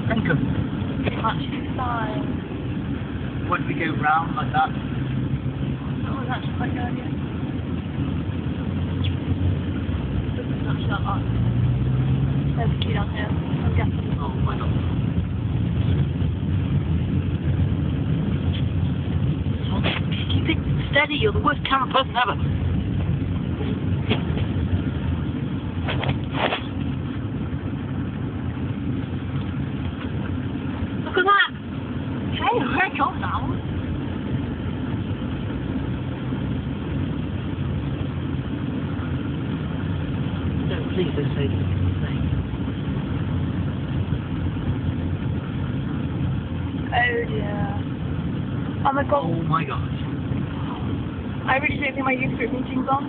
Think of Actually, fine. when we go round like that. Oh, that's actually quite good, yeah. This is actually not bad. There's a key down here. I'm guessing. Oh my god. Keep it steady, you're the worst camera person ever. Look at that! Hey, wake up now! No, please don't say this. Oh dear. Oh my god. Oh my gosh. I really don't think my youth group meeting's on.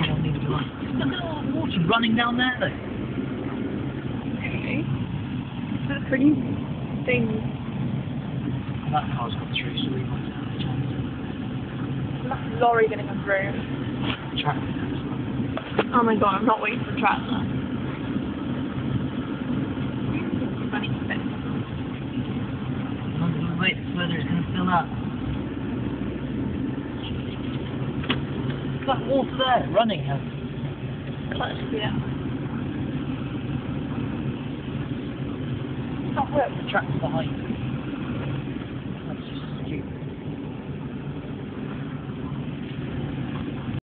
Yeah, neither do I. Look at all the water running down there though. Okay. It's a pretty thing. That car's got through, so we might have a chance. That lorry gonna come through. Traffic. Oh my god, I'm not waiting for Traveller. Funny thing. As long as we wait further, it's going to fill up. Look at that water there, running. Let's see that. It's not where the track's behind.